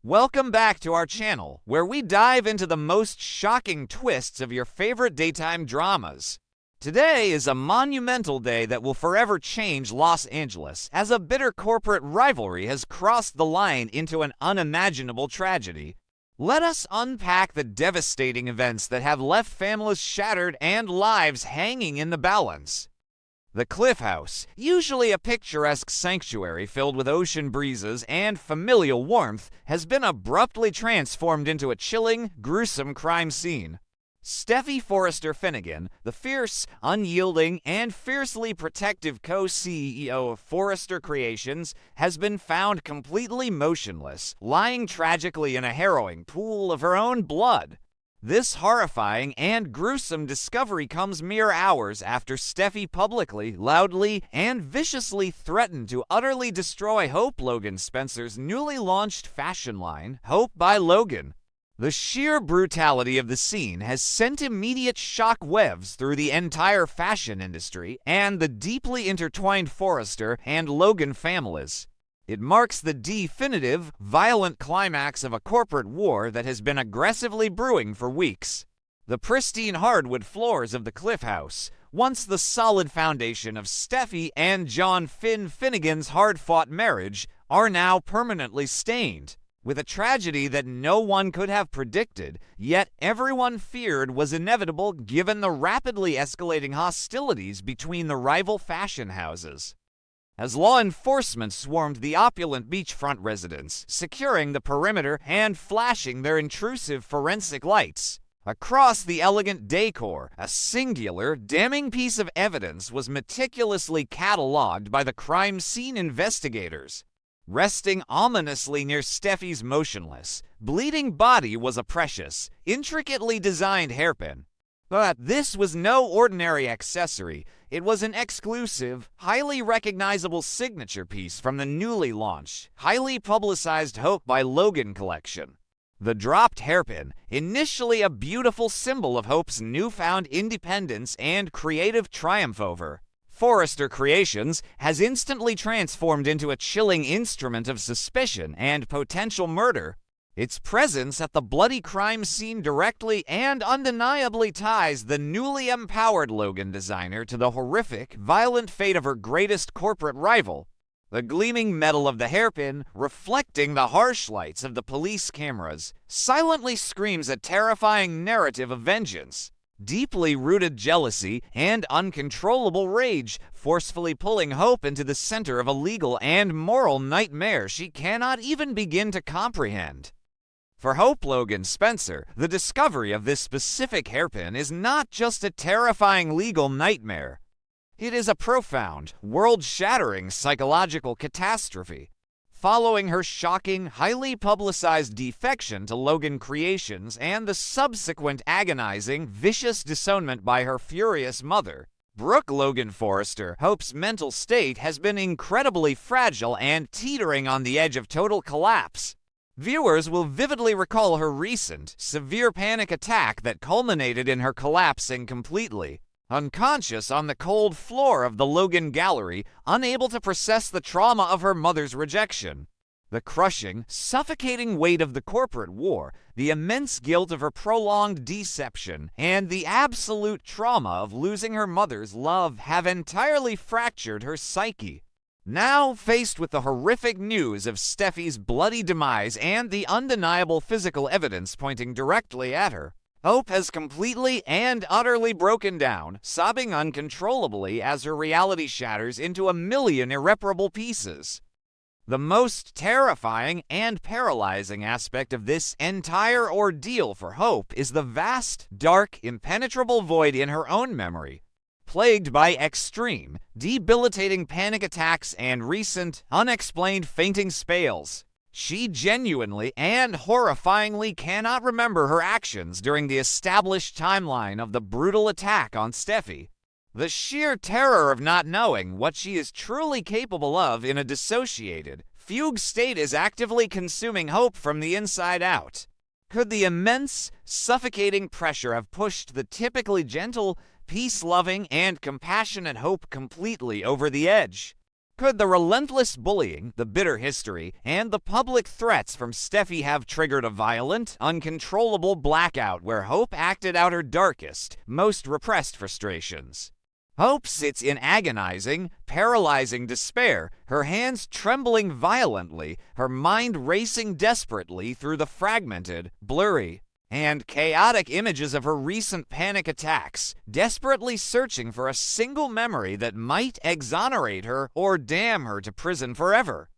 Welcome back to our channel, where we dive into the most shocking twists of your favorite daytime dramas. Today is a monumental day that will forever change Los Angeles, as a bitter corporate rivalry has crossed the line into an unimaginable tragedy. Let us unpack the devastating events that have left families shattered and lives hanging in the balance. The Cliff House, usually a picturesque sanctuary filled with ocean breezes and familial warmth, has been abruptly transformed into a chilling, gruesome crime scene. Steffy Forrester Finnegan, the fierce, unyielding, and fiercely protective co-CEO of Forrester Creations, has been found completely motionless, lying tragically in a harrowing pool of her own blood. This horrifying and gruesome discovery comes mere hours after Steffy publicly, loudly, and viciously threatened to utterly destroy Hope Logan Spencer's newly launched fashion line, Hope by Logan. The sheer brutality of the scene has sent immediate shock waves through the entire fashion industry and the deeply intertwined Forrester and Logan families. It marks the definitive, violent climax of a corporate war that has been aggressively brewing for weeks. The pristine hardwood floors of the Cliff House, once the solid foundation of Steffy and John Finnegan's hard-fought marriage, are now permanently stained. With a tragedy that no one could have predicted, yet everyone feared was inevitable given the rapidly escalating hostilities between the rival fashion houses. As law enforcement swarmed the opulent beachfront residence, securing the perimeter and flashing their intrusive forensic lights. Across the elegant decor, a singular, damning piece of evidence was meticulously catalogued by the crime scene investigators. Resting ominously near Steffy's motionless, bleeding body was a precious, intricately designed hairpin. But this was no ordinary accessory. It was an exclusive, highly recognizable signature piece from the newly launched, highly publicized Hope by Logan collection. The dropped hairpin, initially a beautiful symbol of Hope's newfound independence and creative triumph over Forrester Creations, has instantly transformed into a chilling instrument of suspicion and potential murder. Its presence at the bloody crime scene directly and undeniably ties the newly empowered Logan designer to the horrific, violent fate of her greatest corporate rival. The gleaming metal of the hairpin, reflecting the harsh lights of the police cameras, silently screams a terrifying narrative of vengeance. Deeply rooted jealousy and uncontrollable rage, forcefully pulling Hope into the center of a legal and moral nightmare she cannot even begin to comprehend. For Hope Logan Spencer, the discovery of this specific hairpin is not just a terrifying legal nightmare. It is a profound, world-shattering psychological catastrophe. Following her shocking, highly publicized defection to Logan Creations and the subsequent agonizing, vicious disownment by her furious mother, Brooke Logan Forrester, Hope's mental state has been incredibly fragile and teetering on the edge of total collapse. Viewers will vividly recall her recent, severe panic attack that culminated in her collapsing completely. Unconscious on the cold floor of the Logan Gallery, unable to process the trauma of her mother's rejection. The crushing, suffocating weight of the corporate war, the immense guilt of her prolonged deception, and the absolute trauma of losing her mother's love have entirely fractured her psyche. Now faced with the horrific news of Steffy's bloody demise and the undeniable physical evidence pointing directly at her, Hope has completely and utterly broken down, sobbing uncontrollably as her reality shatters into a million irreparable pieces. The most terrifying and paralyzing aspect of this entire ordeal for Hope is the vast, dark, impenetrable void in her own memory. Plagued by extreme, debilitating panic attacks and recent, unexplained fainting spells, she genuinely and horrifyingly cannot remember her actions during the established timeline of the brutal attack on Steffy. The sheer terror of not knowing what she is truly capable of in a dissociated, fugue state is actively consuming Hope from the inside out. Could the immense, suffocating pressure have pushed the typically gentle, peace-loving, and compassionate Hope completely over the edge? Could the relentless bullying, the bitter history, and the public threats from Steffy have triggered a violent, uncontrollable blackout where Hope acted out her darkest, most repressed frustrations? Hope sits in agonizing, paralyzing despair, her hands trembling violently, her mind racing desperately through the fragmented, blurry, and chaotic images of her recent panic attacks, desperately searching for a single memory that might exonerate her or damn her to prison forever.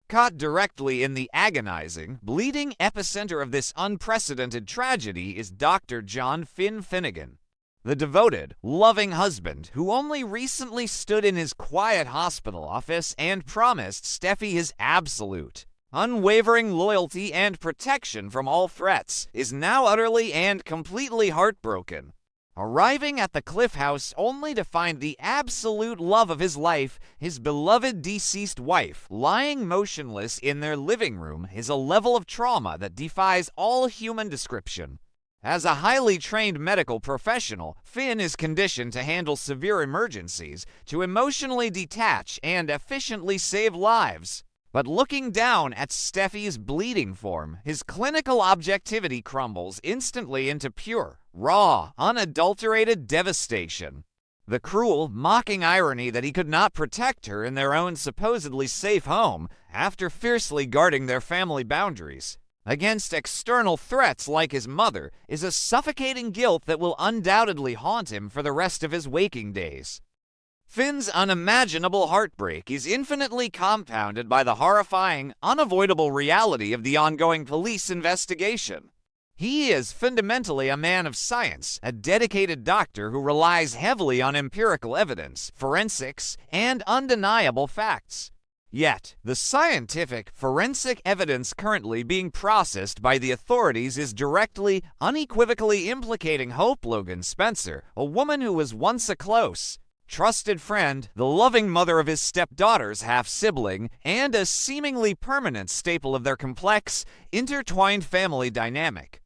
Caught directly in the agonizing, bleeding epicenter of this unprecedented tragedy is Dr. John Finn Finnegan, the devoted, loving husband who only recently stood in his quiet hospital office and promised Steffy his absolute, unwavering loyalty and protection from all threats, is now utterly and completely heartbroken. Arriving at the Cliff House only to find the absolute love of his life, his beloved deceased wife, lying motionless in their living room is a level of trauma that defies all human description. As a highly trained medical professional, Finn is conditioned to handle severe emergencies, to emotionally detach and efficiently save lives. But looking down at Steffy's bleeding form, his clinical objectivity crumbles instantly into pure, raw, unadulterated devastation. The cruel, mocking irony that he could not protect her in their own supposedly safe home after fiercely guarding their family boundaries against external threats like his mother is a suffocating guilt that will undoubtedly haunt him for the rest of his waking days. Finn's unimaginable heartbreak is infinitely compounded by the horrifying, unavoidable reality of the ongoing police investigation. He is fundamentally a man of science, a dedicated doctor who relies heavily on empirical evidence, forensics, and undeniable facts. Yet, the scientific, forensic evidence currently being processed by the authorities is directly, unequivocally implicating Hope Logan Spencer, a woman who was once a close, trusted friend, the loving mother of his stepdaughter's half-sibling, and a seemingly permanent staple of their complex, intertwined family dynamic.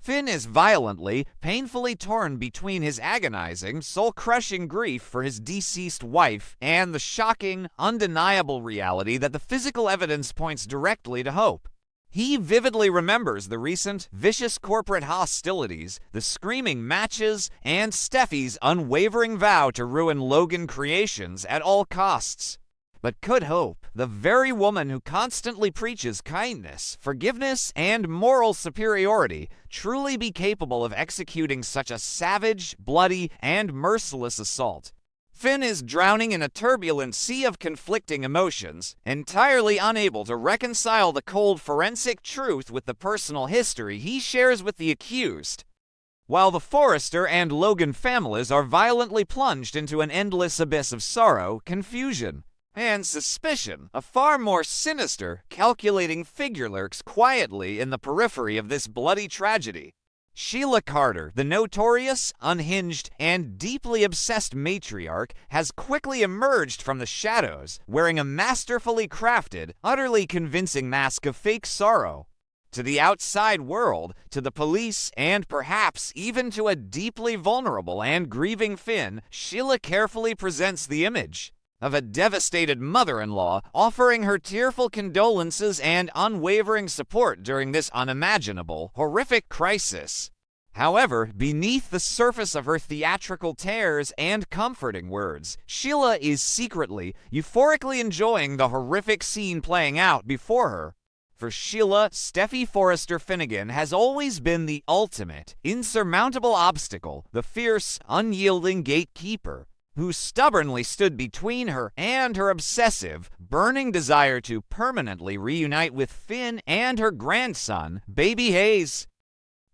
Finn is violently, painfully torn between his agonizing, soul-crushing grief for his deceased wife and the shocking, undeniable reality that the physical evidence points directly to Hope. He vividly remembers the recent, vicious corporate hostilities, the screaming matches, and Steffy's unwavering vow to ruin Logan Creations at all costs. But could Hope, the very woman who constantly preaches kindness, forgiveness, and moral superiority, truly be capable of executing such a savage, bloody, and merciless assault? Finn is drowning in a turbulent sea of conflicting emotions, entirely unable to reconcile the cold forensic truth with the personal history he shares with the accused. While the Forrester and Logan families are violently plunged into an endless abyss of sorrow, confusion, and suspicion, a far more sinister, calculating figure lurks quietly in the periphery of this bloody tragedy. Sheila Carter, the notorious, unhinged, and deeply obsessed matriarch, has quickly emerged from the shadows, wearing a masterfully crafted, utterly convincing mask of fake sorrow. To the outside world, to the police, and perhaps even to a deeply vulnerable and grieving Finn, Sheila carefully presents the image of a devastated mother-in-law, offering her tearful condolences and unwavering support during this unimaginable, horrific crisis. However, beneath the surface of her theatrical tears and comforting words, Sheila is secretly, euphorically enjoying the horrific scene playing out before her. For Sheila, Steffy Forrester Finnegan has always been the ultimate, insurmountable obstacle, the fierce, unyielding gatekeeper, who stubbornly stood between her and her obsessive, burning desire to permanently reunite with Finn and her grandson, baby Hayes.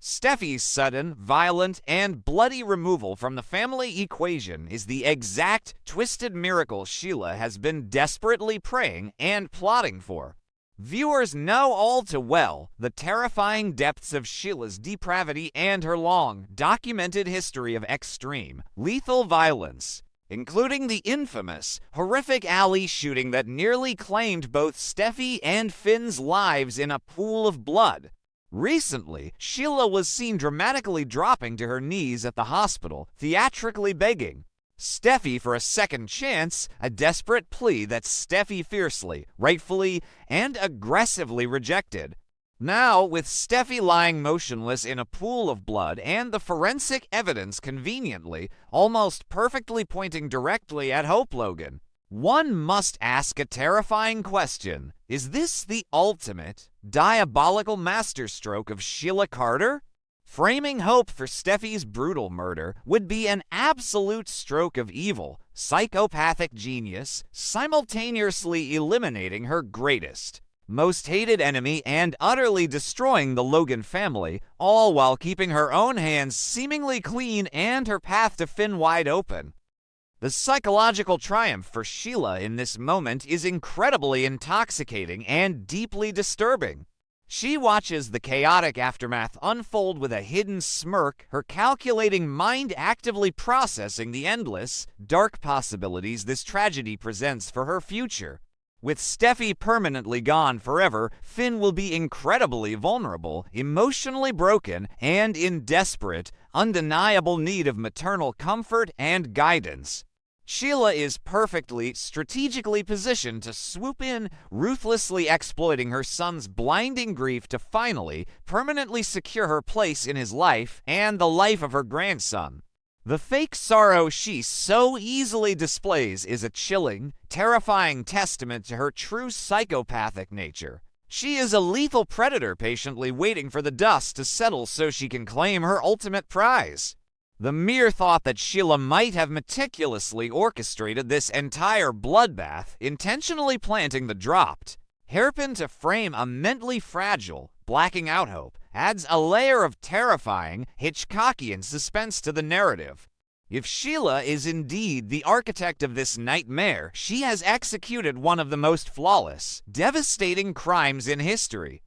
Steffy's sudden, violent, and bloody removal from the family equation is the exact twisted miracle Sheila has been desperately praying and plotting for. Viewers know all too well the terrifying depths of Sheila's depravity and her long, documented history of extreme, lethal violence, including the infamous, horrific alley shooting that nearly claimed both Steffy and Finn's lives in a pool of blood. Recently, Sheila was seen dramatically dropping to her knees at the hospital, theatrically begging Steffy for a second chance, a desperate plea that Steffy fiercely, rightfully, and aggressively rejected. Now, with Steffy lying motionless in a pool of blood and the forensic evidence conveniently, almost perfectly pointing directly at Hope Logan, one must ask a terrifying question. Is this the ultimate, diabolical masterstroke of Sheila Carter? Framing Hope for Steffy's brutal murder would be an absolute stroke of evil, psychopathic genius, simultaneously eliminating her greatest, most hated enemy and utterly destroying the Logan family, all while keeping her own hands seemingly clean and her path to Finn wide open. The psychological triumph for Sheila in this moment is incredibly intoxicating and deeply disturbing. She watches the chaotic aftermath unfold with a hidden smirk, her calculating mind actively processing the endless, dark possibilities this tragedy presents for her future. With Steffy permanently gone forever, Finn will be incredibly vulnerable, emotionally broken, and in desperate, undeniable need of maternal comfort and guidance. Sheila is perfectly, strategically positioned to swoop in, ruthlessly exploiting her son's blinding grief to finally, permanently secure her place in his life and the life of her grandson. The fake sorrow she so easily displays is a chilling, terrifying testament to her true psychopathic nature. She is a lethal predator patiently waiting for the dust to settle so she can claim her ultimate prize. The mere thought that Sheila might have meticulously orchestrated this entire bloodbath, intentionally planting the dropped hairpin to frame a mentally fragile, blacking out Hope, adds a layer of terrifying, Hitchcockian suspense to the narrative. If Sheila is indeed the architect of this nightmare, she has executed one of the most flawless, devastating crimes in history.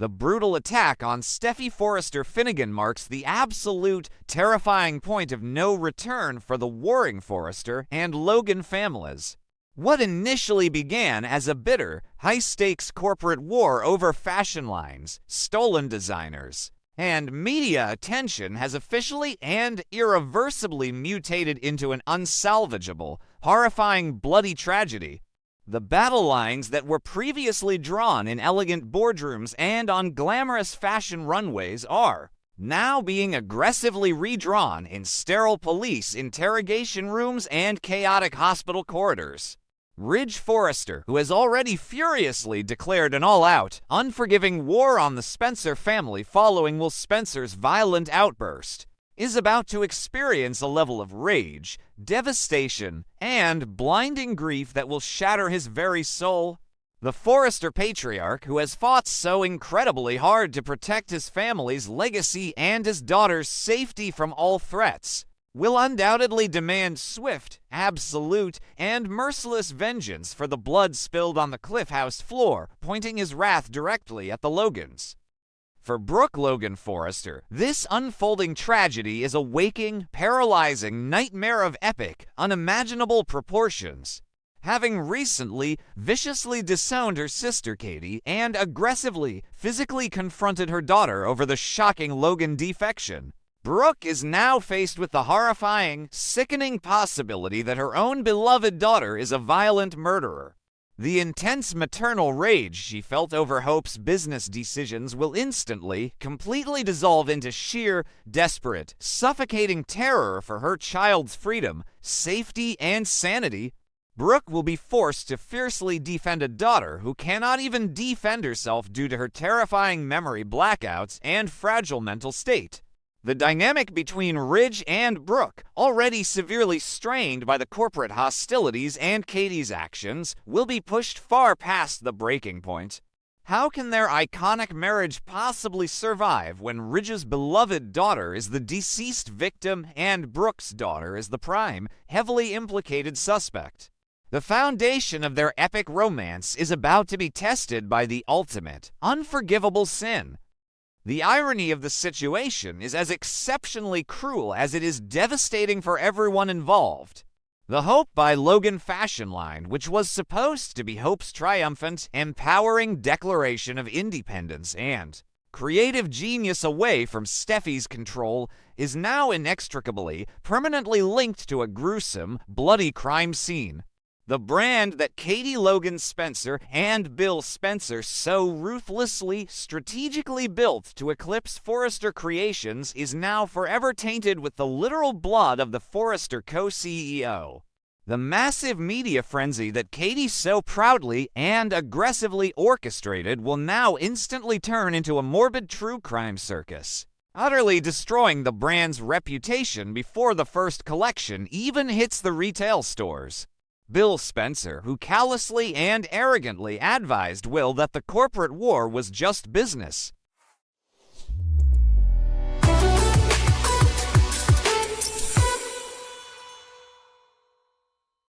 The brutal attack on Steffy Forrester Finnegan marks the absolute, terrifying point of no return for the warring Forrester and Logan families. What initially began as a bitter, high-stakes corporate war over fashion lines, stolen designers, and media attention has officially and irreversibly mutated into an unsalvageable, horrifying, bloody tragedy. The battle lines that were previously drawn in elegant boardrooms and on glamorous fashion runways are now being aggressively redrawn in sterile police interrogation rooms and chaotic hospital corridors. Ridge Forrester, who has already furiously declared an all-out, unforgiving war on the Spencer family following Will Spencer's violent outburst, is about to experience a level of rage, devastation, and blinding grief that will shatter his very soul. The Forrester patriarch, who has fought so incredibly hard to protect his family's legacy and his daughter's safety from all threats, will undoubtedly demand swift, absolute, and merciless vengeance for the blood spilled on the Cliff House floor, pointing his wrath directly at the Logans. For Brooke Logan Forrester, this unfolding tragedy is a waking, paralyzing nightmare of epic, unimaginable proportions. Having recently viciously disowned her sister Katie and aggressively, physically confronted her daughter over the shocking Logan defection, Brooke is now faced with the horrifying, sickening possibility that her own beloved daughter is a violent murderer. The intense maternal rage she felt over Hope's business decisions will instantly, completely dissolve into sheer, desperate, suffocating terror for her child's freedom, safety, and sanity. Brooke will be forced to fiercely defend a daughter who cannot even defend herself due to her terrifying memory blackouts and fragile mental state. The dynamic between Ridge and Brooke, already severely strained by the corporate hostilities and Katie's actions, will be pushed far past the breaking point. How can their iconic marriage possibly survive when Ridge's beloved daughter is the deceased victim and Brooke's daughter is the prime, heavily implicated suspect? The foundation of their epic romance is about to be tested by the ultimate, unforgivable sin. The irony of the situation is as exceptionally cruel as it is devastating for everyone involved. The Hope by Logan fashion line, which was supposed to be Hope's triumphant, empowering declaration of independence and creative genius away from Steffy's control, is now inextricably, permanently linked to a gruesome, bloody crime scene. The brand that Katie Logan Spencer and Bill Spencer so ruthlessly, strategically built to eclipse Forrester Creations is now forever tainted with the literal blood of the Forrester co-CEO. The massive media frenzy that Katie so proudly and aggressively orchestrated will now instantly turn into a morbid true crime circus, utterly destroying the brand's reputation before the first collection even hits the retail stores. Bill Spencer, who callously and arrogantly advised Will that the corporate war was just business,